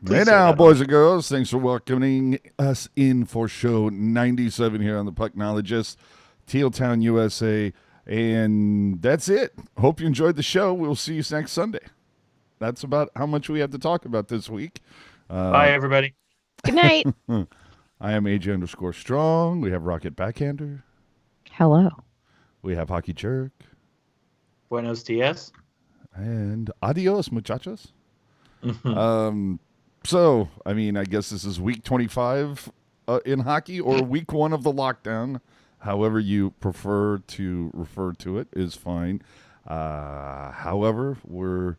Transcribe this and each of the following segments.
Hey now, boys and girls. Thanks for welcoming us in for show 97 here on the Pucknologists, Teal Town, USA. And that's it. Hope you enjoyed the show. We'll see you next Sunday. That's about how much we have to talk about this week. Bye, everybody. Good night. I am AJ underscore strong. We have Rocket Backhander. Hello. We have Hockey Jerk. Buenos dias. And adios, muchachos. So, I mean, I guess this is week 25 in hockey or week 1 of the lockdown. However you prefer to refer to it is fine. However, we're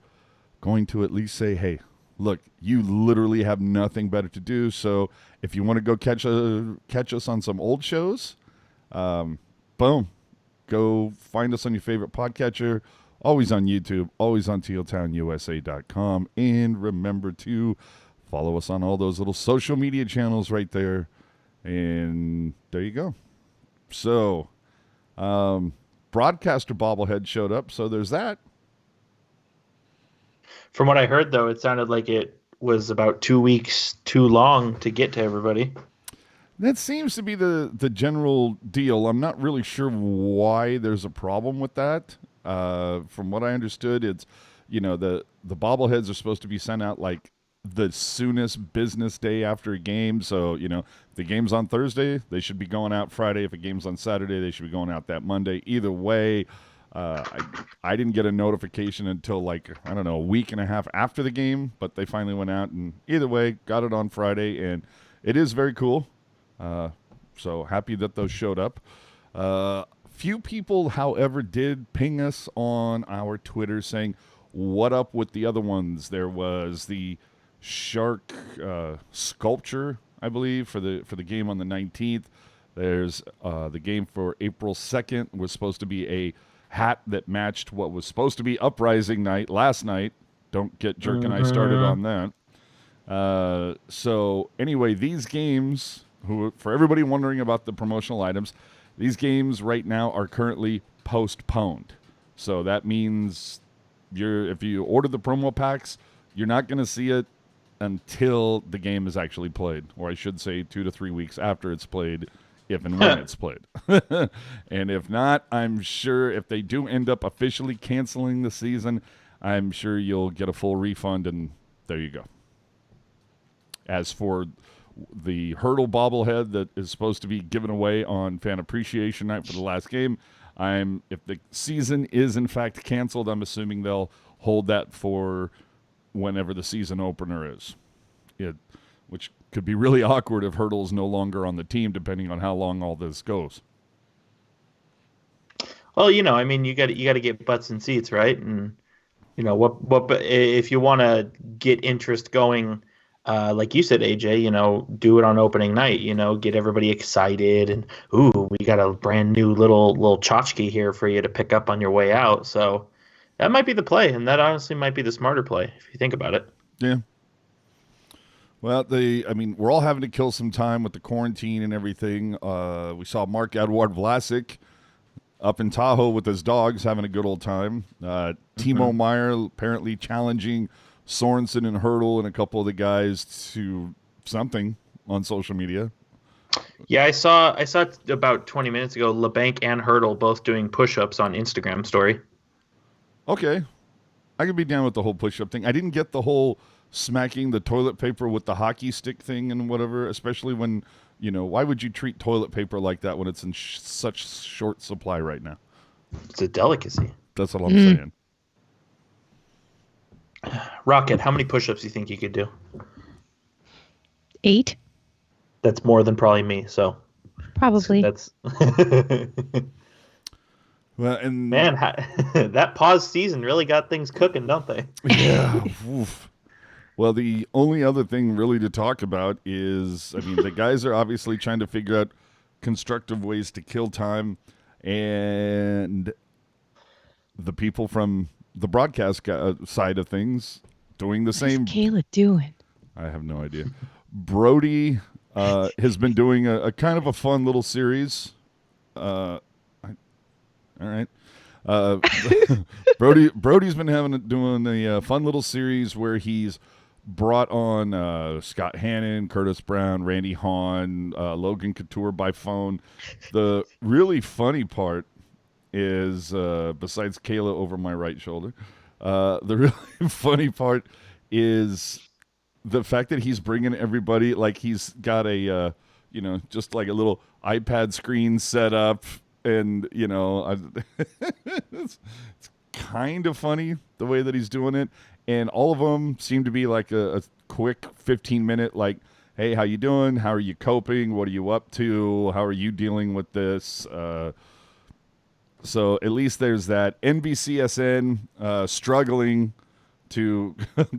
going to at least say, hey, look, you literally have nothing better to do. So if you want to go catch us on some old shows, boom, go find us on your favorite podcatcher. Always on YouTube, always on tealtownusa.com. And remember to follow us on all those little social media channels right there. And there you go. So, broadcaster bobblehead showed up, so there's that. From what I heard, though, it sounded like it was about 2 weeks too long to get to everybody. That seems to be the general deal. I'm not really sure why there's a problem with that. From what I understood, it's, the bobbleheads are supposed to be sent out like the soonest business day after a game. So, if the game's on Thursday, they should be going out Friday. If a game's on Saturday, they should be going out that Monday. Either way, I didn't get a notification until a week and a half after the game, but they finally went out and either way got it on Friday, and it is very cool. So happy that those showed up. Few people, however, did ping us on our Twitter saying, what up with the other ones? There was the shark sculpture, I believe, for the game on the 19th. There's the game for April 2nd was supposed to be a hat that matched what was supposed to be Uprising night last night. Don't get Jerk and I started on that. So anyway, these games, for everybody wondering about the promotional items, these games right now are currently postponed. So that means if you order the promo packs, you're not going to see it until the game is actually played, or I should say 2 to 3 weeks after it's played, if and when it's played. And if not, I'm sure if they do end up officially canceling the season, I'm sure you'll get a full refund, and there you go. As for the Hurdle bobblehead that is supposed to be given away on Fan Appreciation Night for the last game, if the season is in fact canceled, I'm assuming they'll hold that for whenever the season opener is. Which could be really awkward if Hurdle's no longer on the team, depending on how long all this goes. Well, you got to get butts and seats, right? And what if you want to get interest going, like you said, AJ, do it on opening night. Get everybody excited, and we got a brand new little tchotchke here for you to pick up on your way out. So that might be the play, and that honestly might be the smarter play if you think about it. Yeah. Well, we're all having to kill some time with the quarantine and everything. We saw Marc-Edouard Vlasic up in Tahoe with his dogs having a good old time. Timo Meyer apparently challenging Sorensen and Hurdle and a couple of the guys to something on social media. Yeah, I saw about 20 minutes ago LeBanc and Hurdle both doing push-ups on Instagram story. Okay. I could be down with the whole push-up thing. I didn't get the whole smacking the toilet paper with the hockey stick thing and whatever, especially when, why would you treat toilet paper like that when it's in such short supply right now? It's a delicacy. That's what I'm saying. Rocket, how many push-ups do you think you could do? 8? That's more than probably me, so. Probably. That's Well, and man, that pause season really got things cooking, don't they? Yeah. Oof. Well, the only other thing really to talk about is, the guys are obviously trying to figure out constructive ways to kill time, and the people from the broadcast side of things doing the same. What's Kayla doing? I have no idea. Brody has been doing a kind of a fun little series. All right. Brody's been doing a fun little series where he's brought on Scott Hannon, Curtis Brown, Randy Hahn, Logan Couture by phone. The really funny part is, besides Kayla over my right shoulder, the really funny part is the fact that he's bringing everybody, like he's got a, just like a little iPad screen set up, and it's kind of funny the way that he's doing it, and all of them seem to be like a quick 15-minute, like, hey, how you doing? How are you coping? What are you up to? How are you dealing with this? So at least there's that. NBCSN struggling to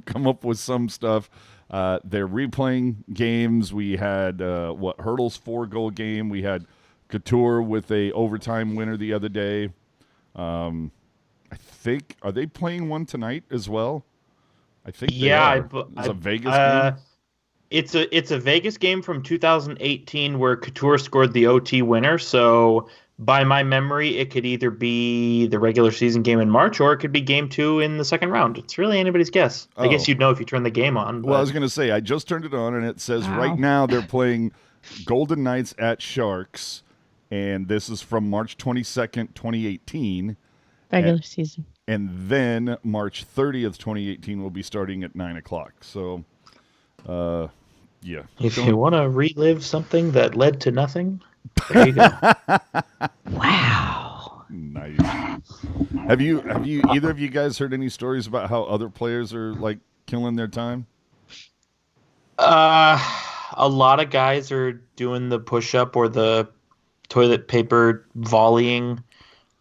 come up with some stuff. They're replaying games. We had Hurdle's 4-goal game. We had Couture with a overtime winner the other day. I think, are they playing one tonight as well? I think they are. It's a Vegas game. It's a Vegas game from 2018 where Couture scored the OT winner. So by my memory, it could either be the regular season game in March or it could be game 2 in the second round. It's really anybody's guess. I guess you'd know if you turn the game on. Well, I was going to say, I just turned it on, and it says right now they're playing Golden Knights at Sharks, and this is from March 22nd, 2018. Regular season. And then March 30th, 2018 will be starting at 9 o'clock. So, yeah. If you want to relive something that led to nothing, there you go. Wow. Nice. Have you either of you guys heard any stories about how other players are like killing their time? A lot of guys are doing the push-up or the toilet paper volleying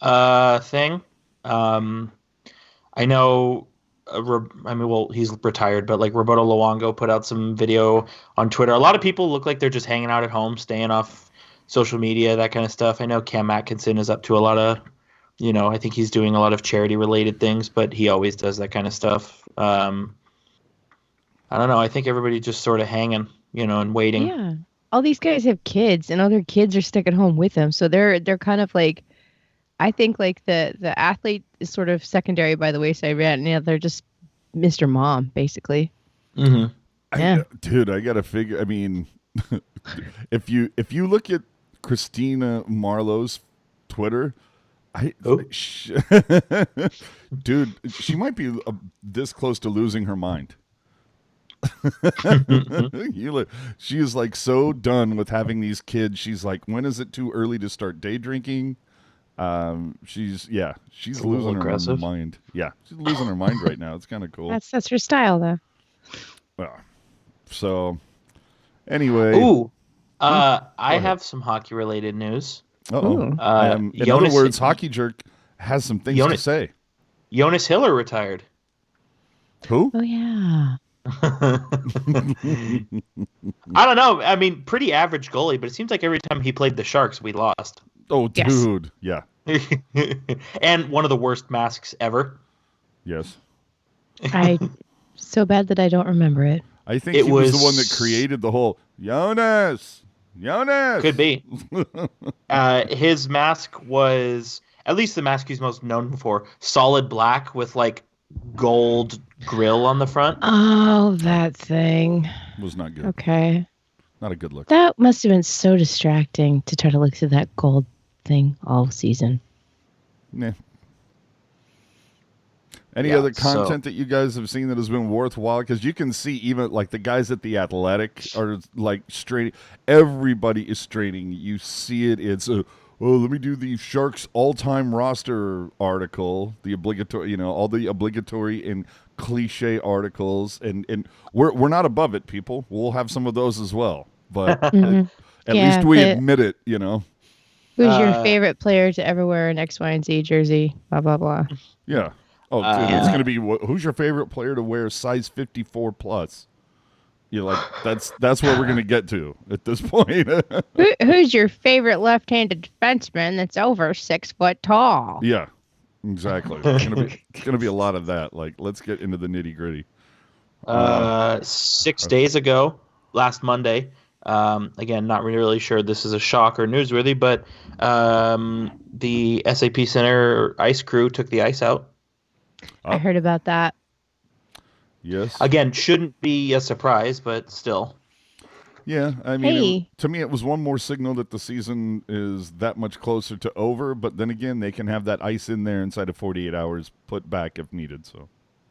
thing. I know. He's retired, but like Roberto Luongo put out some video on Twitter. A lot of people look like they're just hanging out at home, staying off social media, that kind of stuff. I know Cam Atkinson is up to a lot of, I think he's doing a lot of charity-related things, but he always does that kind of stuff. I don't know. I think everybody just sort of hanging, and waiting. Yeah. All these guys have kids, and other kids are stuck at home with them. So they're kind of like, I think like the athlete is sort of secondary by the wayside. Yeah, they're just Mr. Mom, basically. Mm-hmm. Yeah. Dude, I gotta figure. I mean, if you look at Christina Marlowe's Twitter, dude, she might be this close to losing her mind. She is like so done with having these kids. She's like, when is it too early to start day drinking? She's losing her mind. Yeah, she's losing her mind right now. It's kind of cool. That's her style, though. Well, so anyway. I have some hockey related news. In other words, Hockey Jerk has some things to say. Jonas Hiller retired. Who? Oh yeah. I don't know. I mean, pretty average goalie, but it seems like every time he played the Sharks, we lost. Oh, dude. Yes. Yeah. And one of the worst masks ever. Yes. So bad that I don't remember it. I think he was the one that created the whole Jonas. Could be. His mask was, at least the mask he's most known for, solid black with like gold grill on the front. Oh, that thing. Was not good. Okay. Not a good look. That must have been so distracting to try to look through that gold thing all season. Nah. Any other content that you guys have seen that has been worthwhile? Because you can see even like the guys at The Athletic are like straining. Everybody is straining. You see it. It's let me do the Sharks all-time roster article, the obligatory, all the obligatory and cliche articles, and we're not above it, people. We'll have some of those as well, but at least we admit it, Who's your favorite player to ever wear an X, Y, and Z jersey? Blah blah blah. Yeah. Oh, dude, it's going to be who's your favorite player to wear size 54 plus? You're like, that's where we're going to get to at this point. Who's your favorite left-handed defenseman that's over 6 foot tall? Yeah, exactly. It's going to be a lot of that. Like, let's get into the nitty gritty. 6 days ago, last Monday, again, not really sure this is a shock or newsworthy, but the SAP Center ice crew took the ice out. I heard about that. Yes. Again, shouldn't be a surprise, but still. Yeah, I mean, Hey, to me, it was one more signal that the season is that much closer to over. But then again, they can have that ice in there inside of 48 hours, put back if needed. So,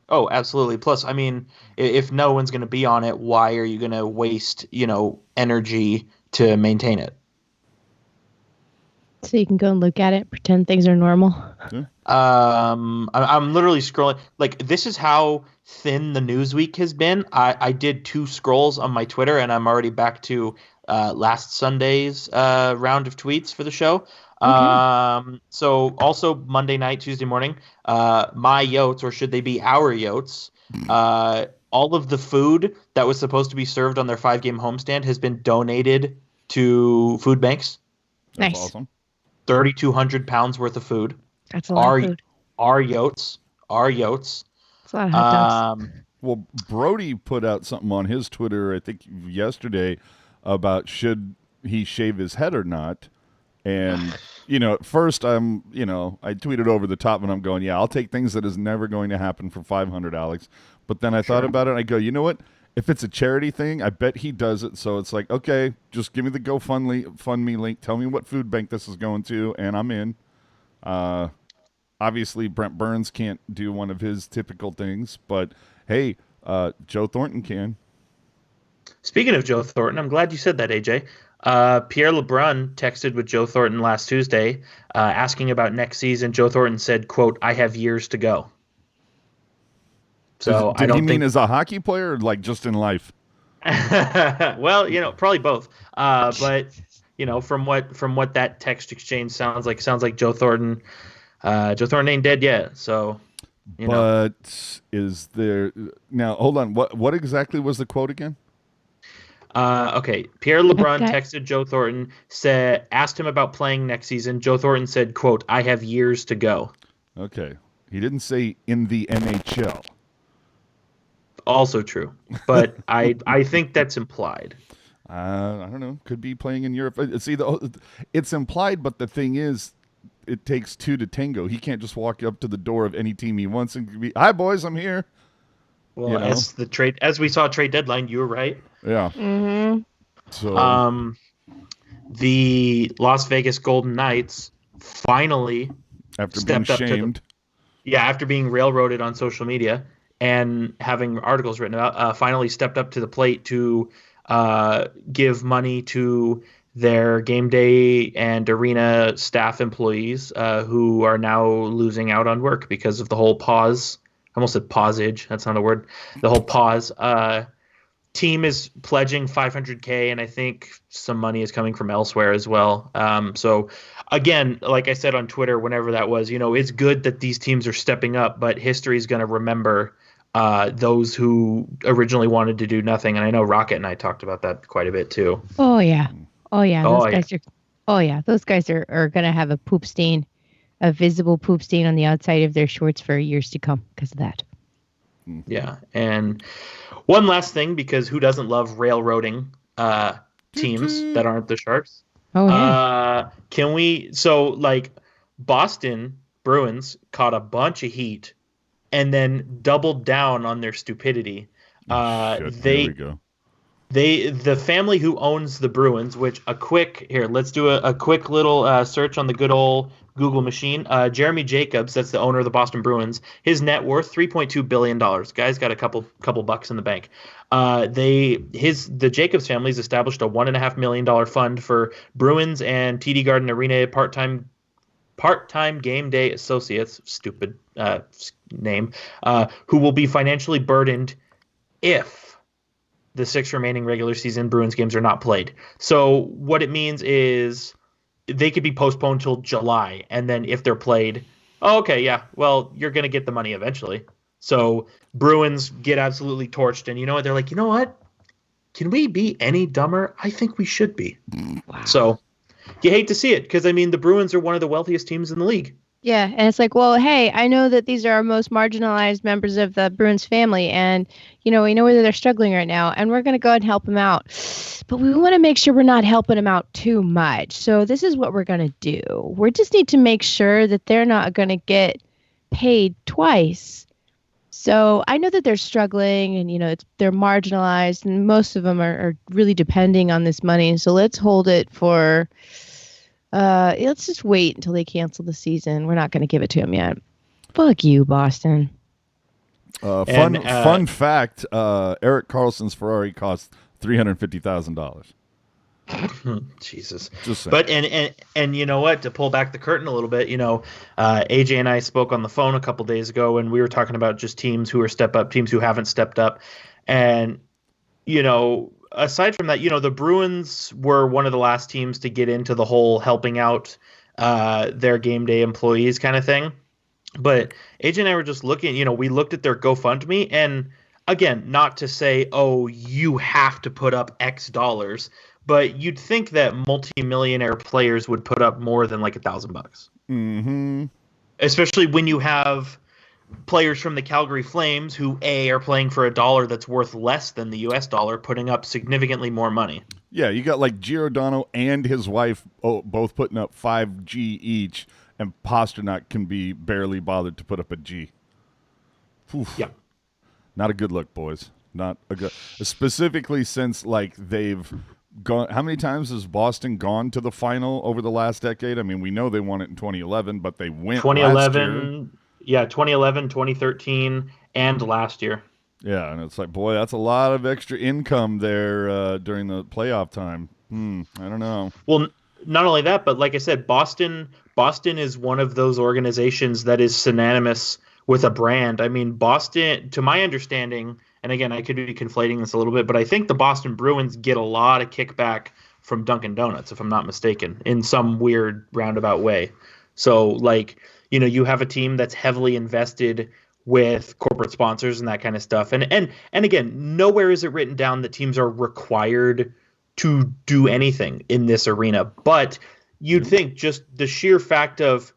Oh, absolutely. Plus, I mean, if no one's going to be on it, why are you going to waste, energy to maintain it? so you can go and look at it, pretend things are normal. yeah. I'm literally scrolling. Like, this is how thin the news week has been. I did 2 scrolls on my Twitter, and I'm already back to last Sunday's round of tweets for the show. Okay. So also Monday night, Tuesday morning, my yotes, or should they be our yotes? All of the food that was supposed to be served on their 5-game homestand has been donated to food banks. That's Nice. awesome. 3,200 pounds worth of food. That's a lot of food. Our yotes. Our yotes. That's a lot of hot dogs. Well, Brody put out something on his Twitter, I think yesterday, about should he shave his head or not. And, at first I tweeted over the top and I'm going, yeah, I'll take things that is never going to happen for 500, Alex. But then I thought about it and I go, you know what? If it's a charity thing, I bet he does it. So it's like, okay, just give me the GoFundMe link. Tell me what food bank this is going to, and I'm in. Obviously, Brent Burns can't do one of his typical things, but hey, Joe Thornton can. Speaking of Joe Thornton, I'm glad you said that, AJ. Pierre LeBrun texted with Joe Thornton last Tuesday, asking about next season. Joe Thornton said, "quote I have years to go." So Did I don't he mean think. as a hockey player or like just in life? Well, probably both. But from what that text exchange sounds like Joe Thornton. Joe Thornton ain't dead yet. So But is there now? Hold on. What exactly was the quote again? Okay, Pierre LeBrun Okay. texted Joe Thornton, asked him about playing next season. Joe Thornton said, "quote I have years to go." Okay, he didn't say in the NHL. Also true, but I think that's implied. I don't know. Could be playing in Europe. See, it's implied, but the thing is, it takes two to tango. He can't just walk up to the door of any team he wants and be, "Hi, boys, I'm here." Well, as we saw trade deadline, you were right. Yeah. Mm-hmm. So The Las Vegas Golden Knights finally after being stepped up to shamed, after being railroaded on social media and having articles written about, finally stepped up to the plate to give money to their game day and arena staff employees who are now losing out on work because of the whole pause. I almost said pausage. That's not a word. The whole pause. Team is pledging 500K, and I think some money is coming from elsewhere as well. So, again, like I said on Twitter, whenever that was, it's good that these teams are stepping up, but history is going to remember those who originally wanted to do nothing. And I know Rocket and I talked about that quite a bit too. Oh yeah. Oh yeah. Oh, Those guys are. Oh yeah. Those guys are gonna have a poop stain, a visible poop stain on the outside of their shorts for years to come because of that. Yeah. And one last thing, because who doesn't love railroading teams that aren't the Sharks? Oh yeah. Can we? Boston Bruins caught a bunch of heat and then doubled down on their stupidity. shit, here we go. The family who owns the Bruins, let's do a quick little search on the good old Google machine. Jeremy Jacobs, that's the owner of the Boston Bruins. His net worth $3.2 billion. Guy's got a couple bucks in the bank. The Jacobs family's established a $1.5 million fund for Bruins and TD Garden Arena part-time game day associates, stupid name, who will be financially burdened if the 6 remaining regular season Bruins games are not played. So what it means is they could be postponed till July, and then if they're played, okay, yeah, well, you're going to get the money eventually. So Bruins get absolutely torched, and you know what? They're like, you know what? Can we be any dumber? I think we should be. Wow. So you hate to see it, because, the Bruins are one of the wealthiest teams in the league. Yeah, and it's like, well, hey, I know that these are our most marginalized members of the Bruins family, and we know whether they're struggling right now, and we're going to go ahead and help them out. But we want to make sure we're not helping them out too much. So this is what we're going to do. We just need to make sure that they're not going to get paid twice So I know that they're struggling and, they're marginalized and most of them are really depending on this money. So let's hold it for, let's just wait until they cancel the season. We're not going to give it to them yet. Fuck you, Boston. And Fun fact: Eric Carlson's Ferrari cost $350,000. Jesus. Just saying. But and you know what? To pull back the curtain a little bit, AJ and I spoke on the phone a couple days ago, and we were talking about just teams who are step up, teams who haven't stepped up, and aside from that, the Bruins were one of the last teams to get into the whole helping out their game day employees kind of thing. But AJ and I were just looking, we looked at their GoFundMe, and again, not to say, oh, you have to put up X dollars, but you'd think that multimillionaire players would put up more than like $1,000. Mm-hmm. Especially when you have players from the Calgary Flames who are playing for a dollar that's worth less than the US dollar, putting up significantly more money. Yeah, you got like Giordano and his wife both putting up 5G each, and Pasternak can be barely bothered to put up a G. Oof. Yeah. Not a good look, boys. Not a good. Specifically since like they've gone. How many times has Boston gone to the final over the last decade? I mean, we know they won it in 2011, but they went last year. 2011, yeah, 2011, 2013, and last year. Yeah, and it's like, boy, that's a lot of extra income there during the playoff time. I don't know. Well, not only that, but like I said, Boston is one of those organizations that is synonymous with a brand. I mean, Boston, to my understanding, and again, I could be conflating this a little bit, but I think the Boston Bruins get a lot of kickback from Dunkin' Donuts, if I'm not mistaken, in some weird roundabout way. So, like, you have a team that's heavily invested with corporate sponsors and that kind of stuff. And again, nowhere is it written down that teams are required to do anything in this arena. But you'd think just the sheer fact of,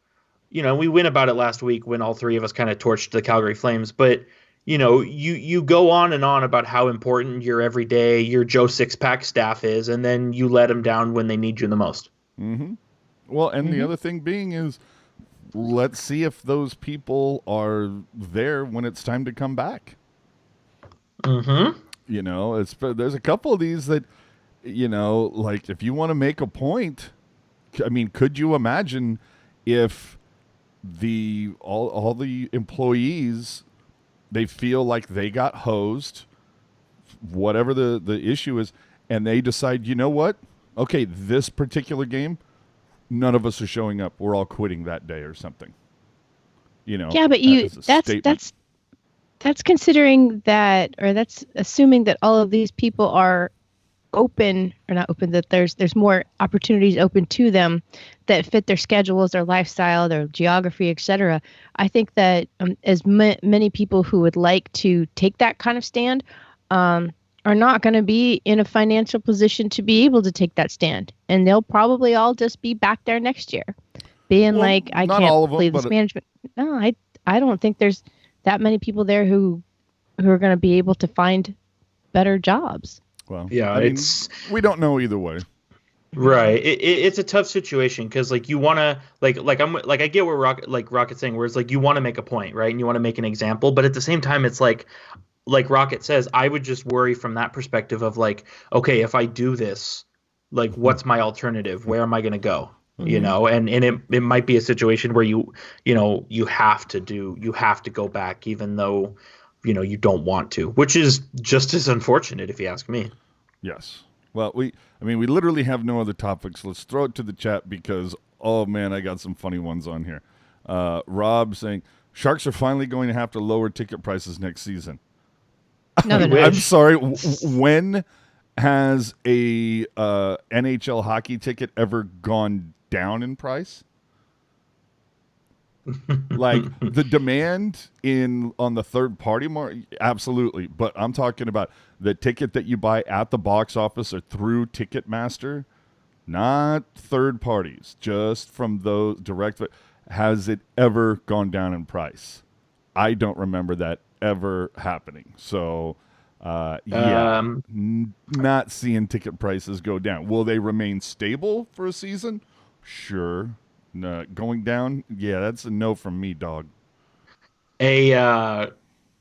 we went about it last week when all three of us kind of torched the Calgary Flames. But, you go on and on about how important your everyday, your Joe Six-Pack staff is, and then you let them down when they need you the most. Mm-hmm. Well, and the other thing being is, let's see if those people are there when it's time to come back. Mm-hmm. There's a couple of these that, like if you want to make a point, I mean, could you imagine if all the employees, they feel like they got hosed, whatever the issue is, and they decide, you know what? Okay, this particular game, none of us are showing up. We're all quitting that day or something. Yeah, but that's considering that, or that's assuming that all of these people are open or not open, that there's more opportunities open to them that fit their schedules, their lifestyle, their geography, etc. I think that many people who would like to take that kind of stand are not going to be in a financial position to be able to take that stand, and they'll probably all just be back there next year being like, I can't play this management. No, I don't think there's that many people there who are going to be able to find better jobs. Well, yeah, I mean, we don't know either way. Right. It's a tough situation because like you want to I get where Rocket's saying, where it's like you want to make a point, right? And you want to make an example, but at the same time it's like Rocket says, I would just worry from that perspective of like, okay, if I do this, like what's my alternative? Where am I going to go? And it might be a situation where you have to go back even though you don't want to, which is just as unfortunate if you ask me. Yes. Well, we literally have no other topics. Let's throw it to the chat because, oh man, I got some funny ones on here. Rob saying, Sharks are finally going to have to lower ticket prices next season. No, they're not. I'm sorry. When has a NHL hockey ticket ever gone down in price? Like the demand on the third party market, absolutely. But I'm talking about the ticket that you buy at the box office or through Ticketmaster, not third parties, just from those direct. Has it ever gone down in price? I don't remember that ever happening. So, not seeing ticket prices go down. Will they remain stable for a season? Sure. No, going down? Yeah, that's a no from me, dog. A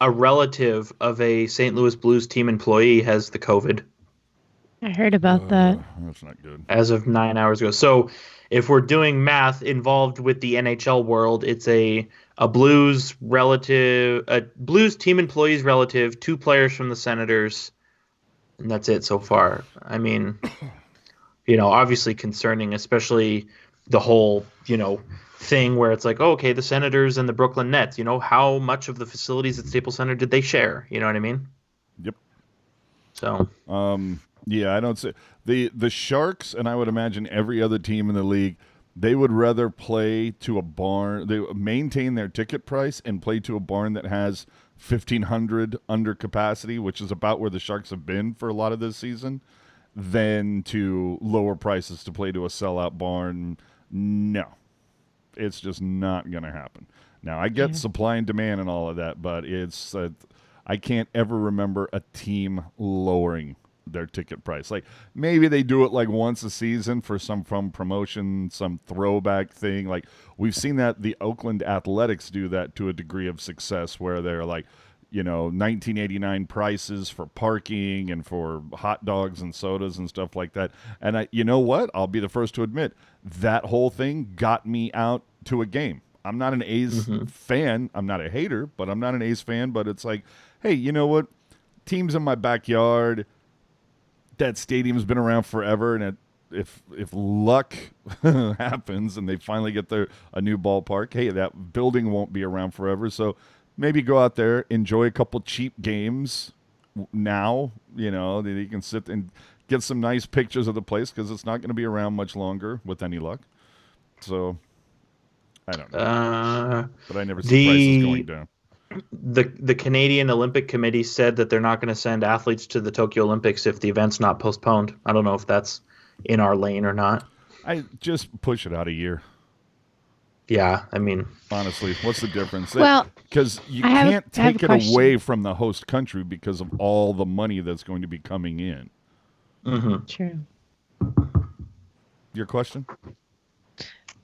a relative of a St. Louis Blues team employee has the COVID I heard about that. That's not good. as of 9 hours ago. So if we're doing math involved with the NHL world, it's a Blues relative, a Blues team employee's relative, two players from the Senators, and that's it so far. I mean, obviously concerning, especially the whole, thing where it's like, oh, okay, the Senators and the Brooklyn Nets, how much of the facilities at Staples Center did they share? You know what I mean? Yep. So, Yeah, I don't say the Sharks, and I would imagine every other team in the league, they would rather play to a barn. They maintain their ticket price and play to a barn that has 1,500 under capacity, which is about where the Sharks have been for a lot of this season, than to lower prices to play to a sellout barn. No, it's just not going to happen. Now, I get supply and demand and all of that, but it's I can't ever remember a team lowering their ticket price. Like maybe they do it like once a season for some from promotion, some throwback thing. Like we've seen that the Oakland Athletics do that to a degree of success where they're like, 1989 prices for parking and for hot dogs and sodas and stuff like that. And you know what? I'll be the first to admit that whole thing got me out to a game. I'm not an A's fan. I'm not a hater, but I'm not an A's fan. But it's like, hey, you know what? Team's in my backyard. That stadium's been around forever, and if luck happens and they finally get a new ballpark, hey, that building won't be around forever. So maybe go out there, enjoy a couple cheap games now, that you can sit and get some nice pictures of the place because it's not going to be around much longer with any luck. So I don't know. But I never see prices going down. The Canadian Olympic Committee said that they're not going to send athletes to the Tokyo Olympics if the event's not postponed. I don't know if that's in our lane or not. I just push it out a year. Yeah, I mean, honestly, what's the difference? Well, because you can't take it away from the host country because of all the money that's going to be coming in. Mm-hmm. True. Your question?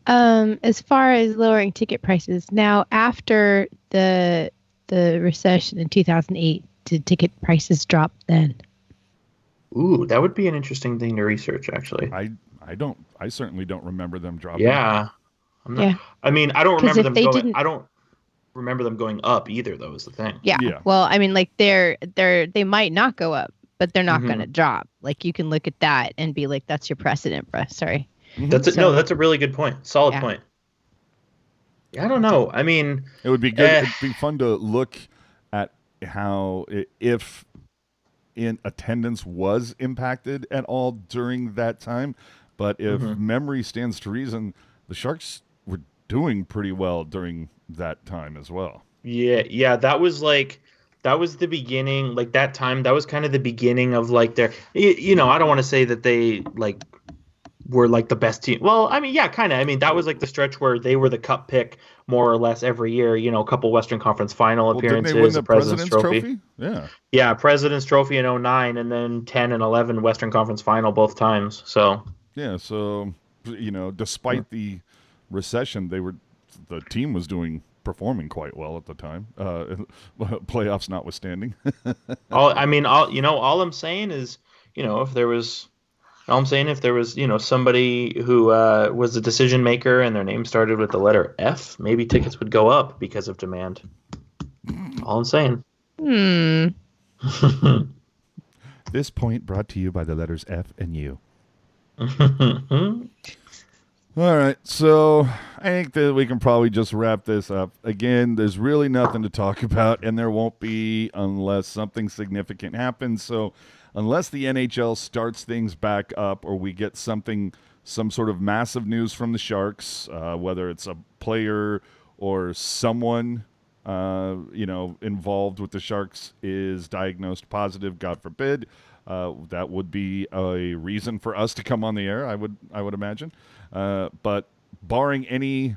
As far as lowering ticket prices, now after the recession in 2008, did ticket prices drop then? Ooh, that would be an interesting thing to research, actually. I certainly don't remember them dropping. Yeah. I mean, I don't remember them going. I don't remember them going up either, though, is the thing. Yeah. Well, I mean, like they might not go up, but they're not going to drop. Like you can look at that and be like, that's your precedent, bro. Sorry. That's a really good point. Solid point. Yeah, I don't know. I mean, it would be good. It'd be fun to look at how if in attendance was impacted at all during that time. But if memory stands to reason, the Sharks were doing pretty well during that time as well. Yeah, that was the beginning. Like that time, that was kind of the beginning of like their. I don't want to say that they like were like the best team. Well, I mean, yeah, kind of. I mean, that was like the stretch where they were the cup pick more or less every year. A couple Western Conference Final appearances, didn't they win the President's Trophy. Yeah, President's Trophy in 2009, and then 10 and 11 Western Conference Final both times. So despite the recession, the team was performing quite well at the time. Playoffs notwithstanding. all I'm saying is, if there was. All I'm saying, if there was, somebody who was a decision maker and their name started with the letter F, maybe tickets would go up because of demand. All I'm saying. This point brought to you by the letters F and U. All right, so I think that we can probably just wrap this up. Again, there's really nothing to talk about, and there won't be unless something significant happens. So unless the NHL starts things back up or we get some sort of massive news from the Sharks, whether it's a player or someone involved with the Sharks is diagnosed positive, God forbid, that would be a reason for us to come on the air, I would imagine. But barring any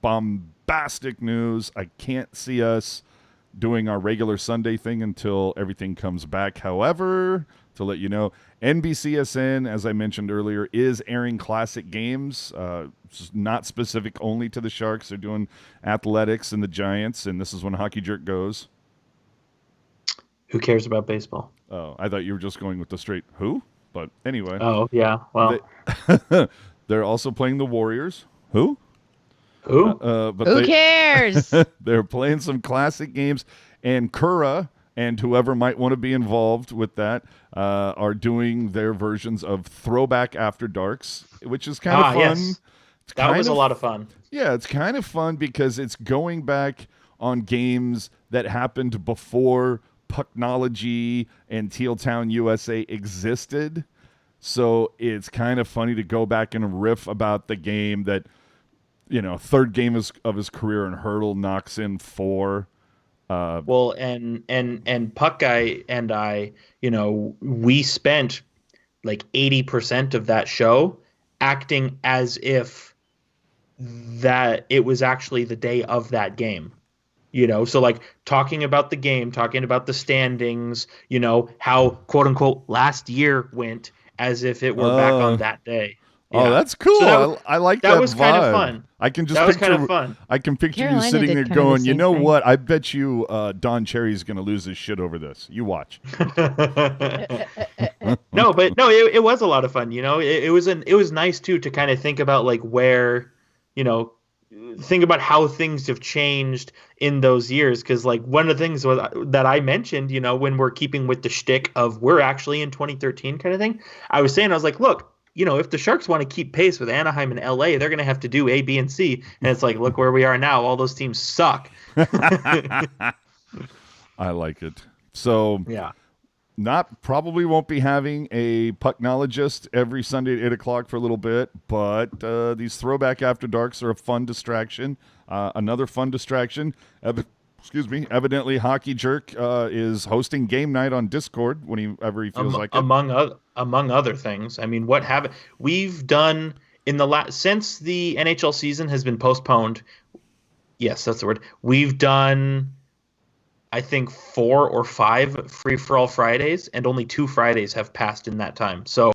bombastic news, I can't see us doing our regular Sunday thing until everything comes back. However, to let you know, NBCSN, as I mentioned earlier, is airing classic games. It's not specific only to the Sharks. They're doing Athletics and the Giants, and this is when Hockey Jerk goes. Who cares about baseball? Oh, I thought you were just going with the straight who? But anyway, Oh yeah, well, they're also playing the Warriors. Who? who? But Who cares? they're playing some classic games, and Kura and whoever might want to be involved with that are doing their versions of Throwback After Darks, which is kind of fun. Yes, It's that kind was a of lot of fun. Yeah, it's kind of fun because it's going back on games that happened before Pucknology and Teal Town USA existed. So it's kind of funny to go back and riff about the game that, third game of his career in Hurdle knocks in 4. Well, and Puck Guy and I, we spent like 80% of that show acting as if that it was actually the day of that game. So like talking about the game, talking about the standings, how quote unquote last year went as if it were back on that day. Oh, Yeah. that's cool. So I like that that was vibe. kind of fun. I can just That was picture. kind of fun. I can picture Carolina you sitting did there kind of the going, you same know thing. what? I bet you Don Cherry's going to lose his shit over this. You watch. No, but no, it was a lot of fun. It was nice too to kind of think about like where, you know, think about how things have changed in those years. Because like one of the things that I mentioned, when we're keeping with the shtick of we're actually in 2013 kind of thing, I was like, look, if the Sharks want to keep pace with Anaheim and LA, they're going to have to do A, B, and C. And it's like, look where we are now. All those teams suck. I like it. So Yeah. probably won't be having a Pucknologist every Sunday at 8 o'clock for a little bit, but these Throwback After Darks are a fun distraction. Another fun distraction. Evidently, Hockey Jerk is hosting game night on Discord whenever he feels like it. Among other things. I mean, we've done in the since the NHL season has been postponed. Yes, that's the word. We've done, I think, 4 or 5 free for all Fridays, and only 2 Fridays have passed in that time. So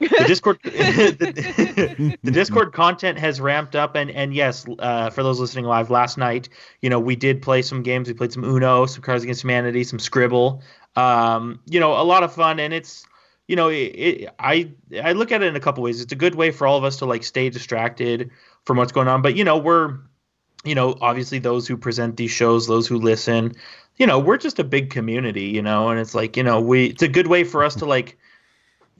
the Discord, the Discord content has ramped up, and yes, for those listening live, last night, we did play some games. We played some Uno, some Cards Against Humanity, some Scribble. A lot of fun, and it's, I look at it in a couple ways. It's a good way for all of us to like stay distracted from what's going on, but we're, obviously those who present these shows, those who listen, we're just a big community, and it's like, it's a good way for us to like,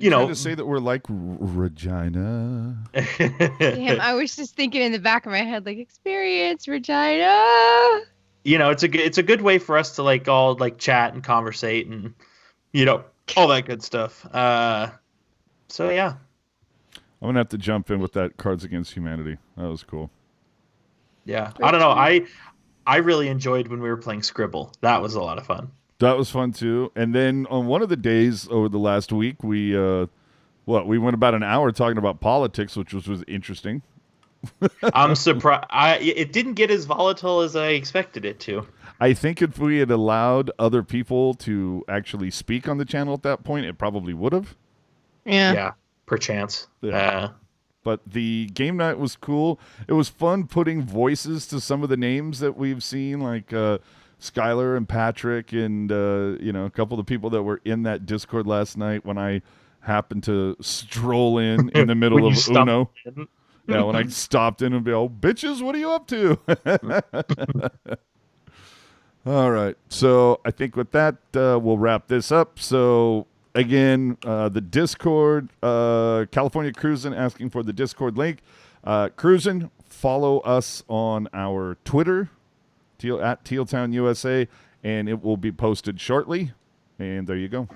Trying to say that we're like Regina. Damn, I was just thinking in the back of my head, like, experience Regina. It's a good way for us to like all like chat and conversate and, all that good stuff. So yeah. I'm going to have to jump in with that Cards Against Humanity. That was cool. Yeah. I don't know. I really enjoyed when we were playing Scribble. That was a lot of fun. That was fun too. And then on one of the days over the last week, we went about an hour talking about politics, which was interesting. I'm surprised. It didn't get as volatile as I expected it to. I think if we had allowed other people to actually speak on the channel at that point, it probably would have. Yeah. Yeah. Perchance. Yeah. But the game night was cool. It was fun putting voices to some of the names that we've seen, like Skylar and Patrick and, a couple of the people that were in that Discord last night when I happened to stroll in the middle of Uno. Yeah, when I stopped in and be, oh, bitches, what are you up to? All right. So I think with that, we'll wrap this up. So again, the Discord, California Cruisin' asking for the Discord link. Cruisin', follow us on our Twitter, at Tealtown USA, and it will be posted shortly. And there you go.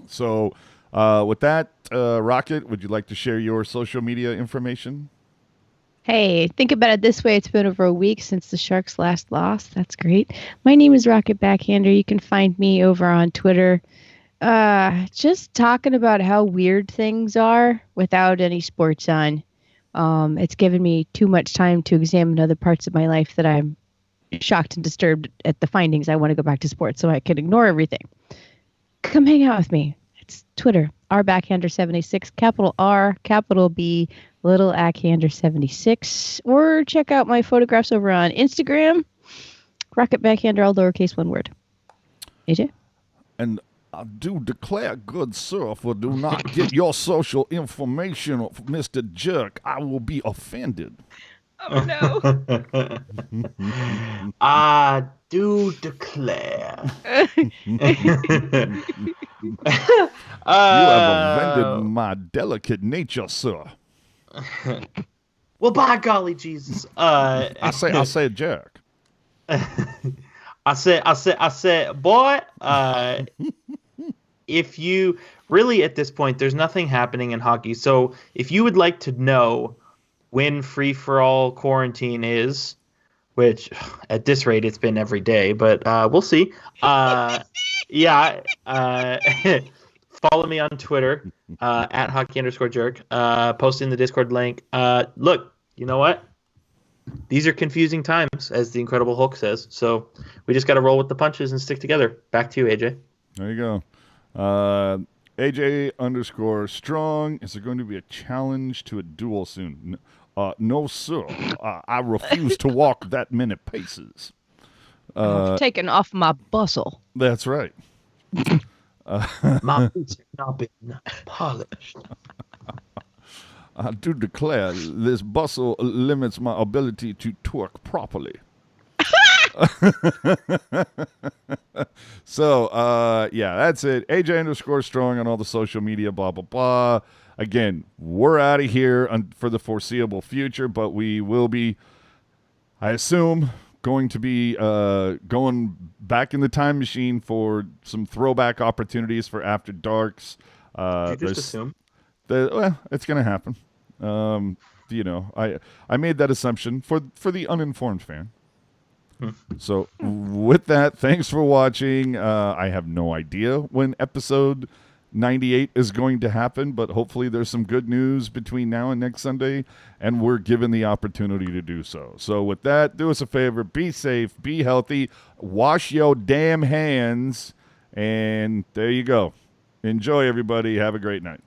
So with that, Rocket, would you like to share your social media information? Hey, think about it this way. It's been over a week since the Sharks last lost. That's great. My name is Rocket Backhander. You can find me over on Twitter. Just talking about how weird things are without any sports on. It's given me too much time to examine other parts of my life that I'm shocked and disturbed at the findings. I want to go back to sports so I can ignore everything. Come hang out with me. It's Twitter, rbackhander76, capital R, capital B, little ackhander76, or check out my photographs over on Instagram, Rocket Backhander, all lowercase, one word. AJ? And I do declare, good sir, if I do not get your social information, Mr. Jerk, I will be offended. Oh no. I do declare. You have offended my delicate nature, sir. Well, by golly, Jesus. I say jerk. I said, boy, if you really at this point, there's nothing happening in hockey. So if you would like to know when free for all quarantine is, which at this rate it's been every day, but we'll see. Yeah, follow me on Twitter at hockey_jerk. Post in the Discord link. Look, you know what? These are confusing times, as the Incredible Hulk says. So we just got to roll with the punches and stick together. Back to you, AJ. There you go. AJ_strong. Is there going to be a challenge to a duel soon? No, sir. I refuse to walk that many paces. I've taken off my bustle. That's right. My boots have not been polished. I do declare this bustle limits my ability to twerk properly. So, yeah, that's it. AJ_strong on all the social media, blah, blah, blah. Again, we're out of here for the foreseeable future, but we will be, I assume, going to be going back in the time machine for some throwback opportunities for After Darks. Did you just assume? Well, it's going to happen. You know, I made that assumption for the uninformed fan. So with that, thanks for watching. I have no idea when episode 98 is going to happen, but hopefully there's some good news between now and next Sunday, and we're given the opportunity to do so. So with that, do us a favor, be safe, be healthy, wash your damn hands, and there you go. Enjoy, everybody. Have a great night.